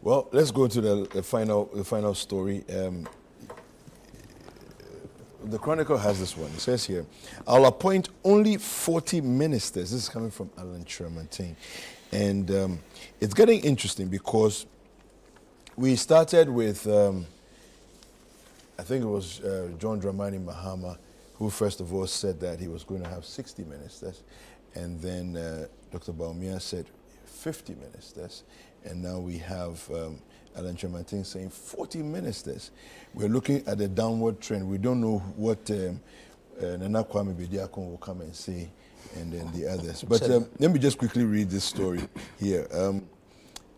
Well, let's go to the final story. The Chronicle has this one. It says here, I'll appoint only 40 ministers. This is coming from Alan Tremontaine. And it's getting interesting because we started with, I think it was John Dramani Mahama, who first of all said that he was going to have 60 ministers. And then Dr. Baumia said 50 ministers. And now we have Alan Tremontaine saying 40 ministers. We're looking at a downward trend. We don't know what Nana Kwame Bediakon will come and say, and then the others. But let me just quickly read this story here.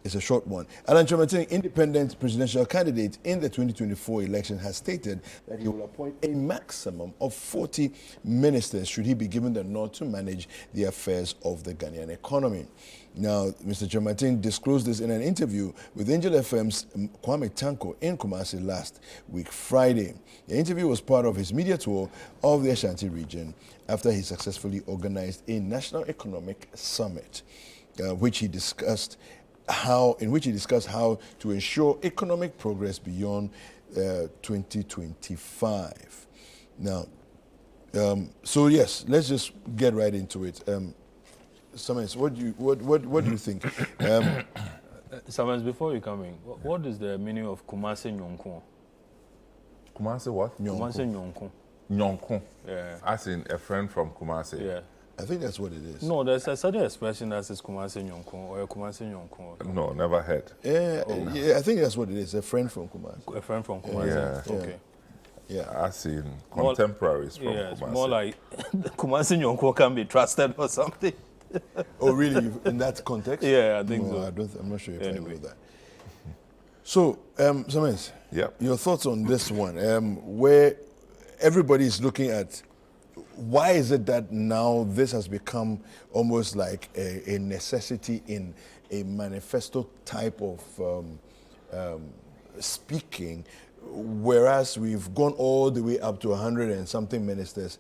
It's a short one. Alan Tremontaine, independent presidential candidate in the 2024 election, has stated that he will appoint a maximum of 40 ministers should he be given the nod to manage the affairs of the Ghanaian economy. Now, Mr. Tremontaine disclosed this in an interview with Angel FM's Kwame Tanko in Kumasi last week, Friday. The interview was part of his media tour of the Ashanti region after he successfully organized a national economic summit, in which he discussed how to ensure economic progress beyond 2025. Now, so yes, let's just get right into it. Summers, what do you think? Summers, before you come in, what is the meaning of Kumasi Nyonko? Kumasi what? Kumasi Nyonko. Nyonko. Yeah. As in a friend from Kumasi. Yeah. I think that's what it is. No, there's a certain expression that says Kumasi Nyonko or a Kumasi Nyonko. No, never heard. Yeah, yeah, I think that's what it is. A friend from Kumasi. A friend from Kumasi. Yeah. Okay. Yeah. As in contemporaries from Yeah, Kumasi. more like Kumasi Nyonko can be trusted or something. Oh, really? In that context? Yeah, I think no, so. I'm not sure if I know Anyway. that. So, Summers, Yep. your thoughts on this one, where everybody is looking at why is it that now this has become almost like a necessity in a manifesto type of speaking, whereas we've gone all the way up to 100 and something ministers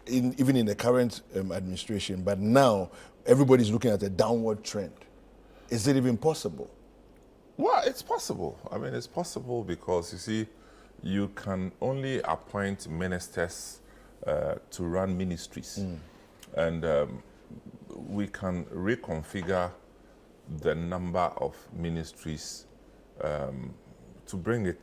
even in the current administration, but now everybody's looking at a downward trend. Is it even possible? Well, it's possible. I mean, it's possible because, you see, you can only appoint ministers to run ministries. And we can reconfigure the number of ministries to bring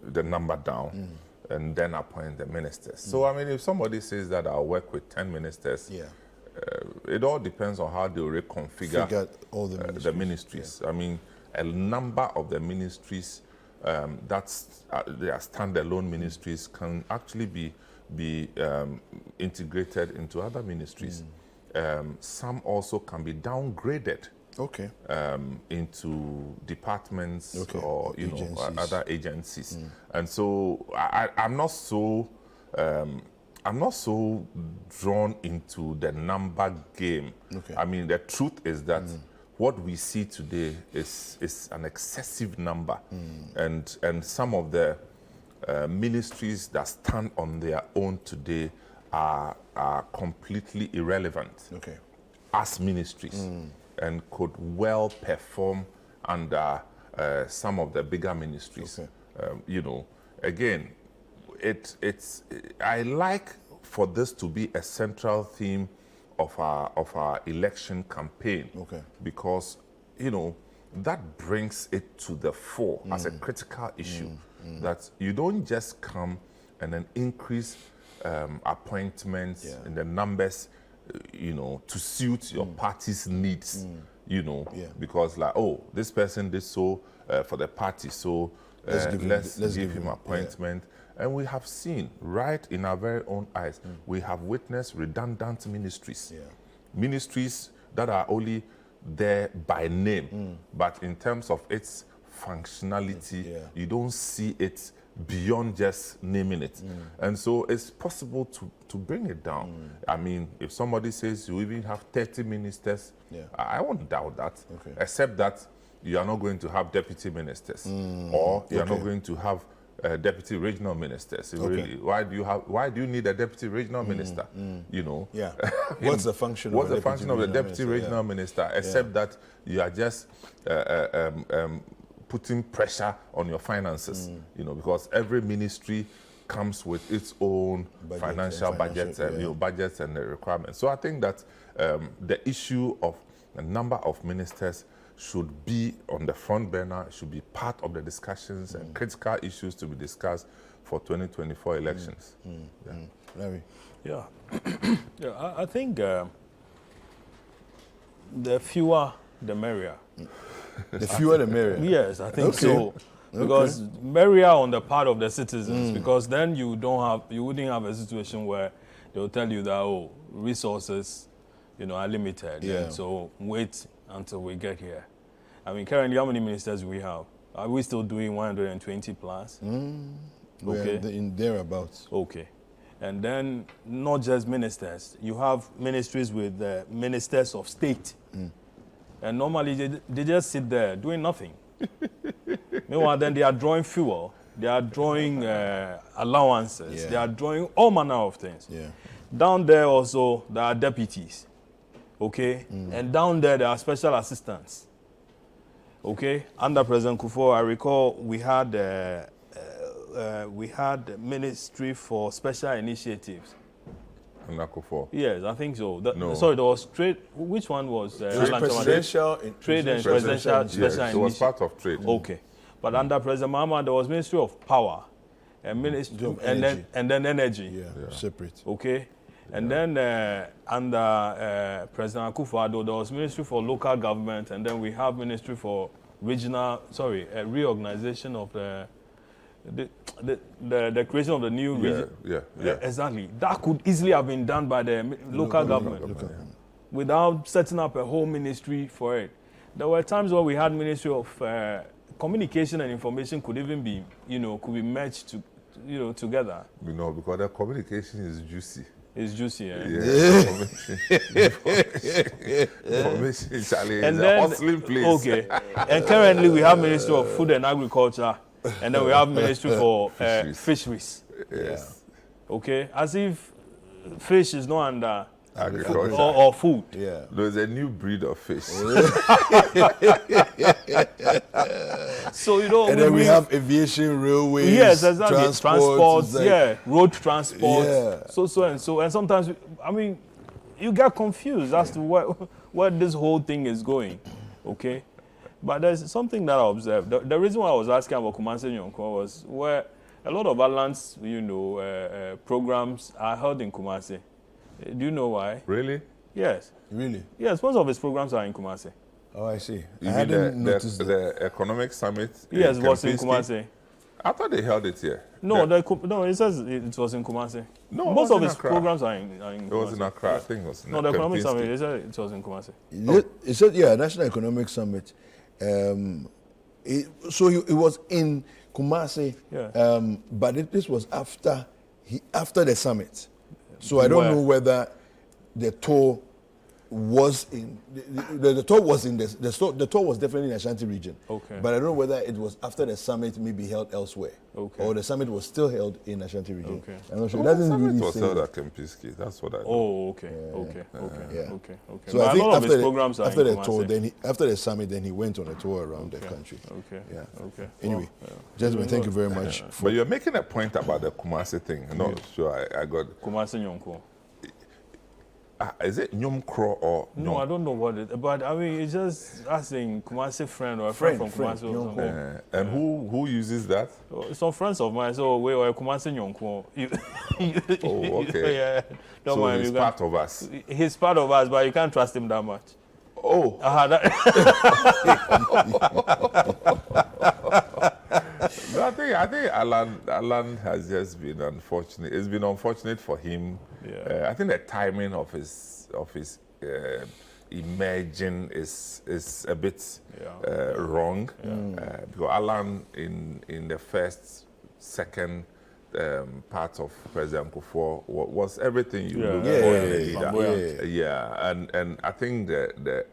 the number down and then appoint the ministers. So, I mean, if somebody says that I'll work with 10 ministers, it all depends on how they'll reconfigure all the ministries. I mean, a number of the ministries that's they are standalone ministries can actually be integrated into other ministries. Some also can be downgraded into departments or other agencies. And so I'm not so drawn into the number game. I mean, the truth is that what we see today is an excessive number, and some of the ministries that stand on their own today are completely irrelevant as ministries and could well perform under some of the bigger ministries. Again, I like for this to be a central theme of our election campaign, because that brings it to the fore as a critical issue, that you don't just come and then increase appointments in the numbers, to suit your party's needs, because like, oh, this person did so for the party, so let's give him appointment. And we have seen, right in our very own eyes, we have witnessed redundant ministries. Ministries that are only there by name, but in terms of its functionality, you don't see it beyond just naming it. And so it's possible to bring it down. I mean, if somebody says you even have 30 ministers, I won't doubt that, except that you are not going to have deputy ministers, or you are not going to have deputy regional ministers. Really, why do you need a deputy regional minister? You know, yeah. What's the function? What's of the function of the deputy regional minister, except that you are just putting pressure on your finances? You know, because every ministry comes with its own financial budgets and budgets and the requirements. So I think that the issue of the number of ministers should be on the front burner, should be part of the discussions and critical issues to be discussed for 2024 elections. Larry? Yeah, yeah. I think the fewer, the merrier. The fewer, the merrier. Yes, I think so. Because merrier on the part of the citizens, because then you wouldn't have a situation where they'll tell you that resources, are limited. Yeah. So wait until we get here. I mean, currently, how many ministers do we have? Are we still doing 120 plus? Okay. In thereabouts. Okay. And then not just ministers. You have ministries with ministers of state. And normally they just sit there doing nothing. Meanwhile, then they are drawing fuel. They are drawing allowances. They are drawing all manner of things. Yeah. Down there also, there are deputies. Okay? And down there are special assistants. Okay? Under President Kufuor, I recall we had the Ministry for Special Initiatives. Under Kufuor? Yes, I think so. No. Sorry, there was trade. Which one was? Trade and presidential special It was part of trade. Okay. But under President Mahama, there was Ministry of Power. And Ministry of and Energy. then Energy. Yeah, separate. Okay. And then under President Akufo-Addo, there was Ministry for Local Government, and then we have Ministry for reorganization of the creation of the new region. Yeah. Exactly. That could easily have been done by the local government without setting up a whole ministry for it. There were times where we had Ministry of Communication and Information could even be, could be merged together. Because the communication is juicy. It's juicy, Information challenge and is a then, hustling place. Okay. And currently we have Ministry of Food and Agriculture, and then we have Ministry for Fisheries. Yes. Okay. As if fish is not under Agriculture. or food. Yeah. There's a new breed of fish. So, and then we have aviation, railways, yes, exactly. Transports, like, road transport, so. And sometimes, you get confused as to where this whole thing is going, okay? But there's something that I observed. The reason why I was asking about Kumasi Nyonkwo was where a lot of Alan's, programs are held in Kumasi. Do you know why? Really? Yes. Really? Yes, most of his programs are in Kumasi. Oh, I see. You I mean hadn't noticed the economic summit? Yes, it was in Kempinski? Kumasi. I thought they held it here. No, it says it was in Kumasi. No, most it was of in his Accra. programs are in Kumasi. It was in Accra. I think it was in No, the economic Kempinski. summit, it said it was in Kumasi. It said, National Economic Summit. So it was in Kumasi, but this was after the summit. So I don't know whether the tour was in the tour was in the tour was definitely in Ashanti region. Okay. But I don't know whether it was after the summit maybe held elsewhere. Okay. Or the summit was still held in Ashanti region. Okay. I'm not sure. It The doesn't summit really was say. held at Kempinski. That's what I know. Oh, okay. Yeah. Okay. So But I a think lot of his after programs are after in the Kumasi. tour, after the summit, then he went on a tour around the country. Okay. Yeah. Okay. Anyway, Well, gentlemen, thank you very much. But you're making a point about the Kumasi thing. I'm not sure I got. Kumasi Nyonkwo. Is it Nyom Kro or No, I don't know what it. But it's just asking Kumasi friend or a friend from Kumasi or something. And who uses that? Some friends of mine. So we were Kumasi Nyonkwo. Oh, okay. Yeah. Don't So mind. he's part of us. He's part of us, but you can't trust him that much. Oh. No, I think Alan has just been unfortunate. It's been unfortunate for him. Yeah. I think the timing of his emerging is a bit wrong. Because Alan in the first, second part of President Kufuor was everything you look for in a leader. Yeah, and I think the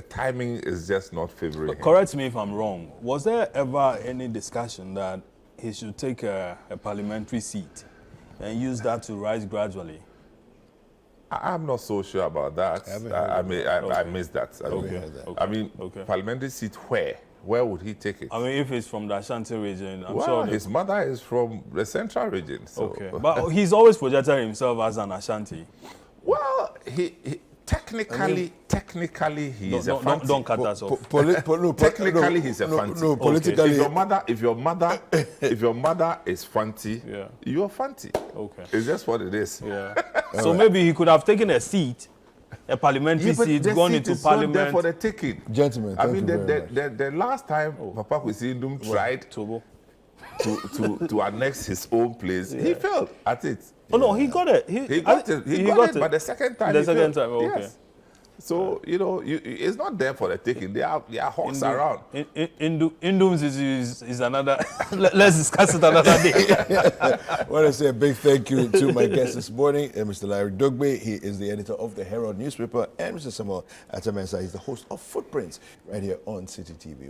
timing is just not favoring him. Correct me if I'm wrong. Was there ever any discussion that he should take a parliamentary seat and use that to rise gradually. I'm not so sure about that. I missed that. I mean, parliamentary seat where? Where would he take it? I mean, if it's from the Ashanti region, I'm well, sure. His mother is from the central region. So. Okay. But he's always projected himself as an Ashanti. Well, he technically he is a Fanti. Don't cut us off. Technically, he's a Fanti. No, politically. If your mother is Fanti, you're Fanti. Okay. It's just what it is. Yeah. So maybe he could have taken a seat, a parliamentary seat, gone into parliament. There for the taking. Gentlemen, I mean, the last time Papa Kwesi tried to annex his own place, he failed at it. Oh no, he got it. He got it, but the second time. Okay. Yes. So it's not there for the taking. There are hawks around. Indums is another. Let's discuss it another day. I want to say a big thank you to my guest this morning, Mr. Larry Dogbe. He is the editor of the Herald newspaper, and Mr. Samuel Atamensa. He's the host of Footprints right here on Citi TV.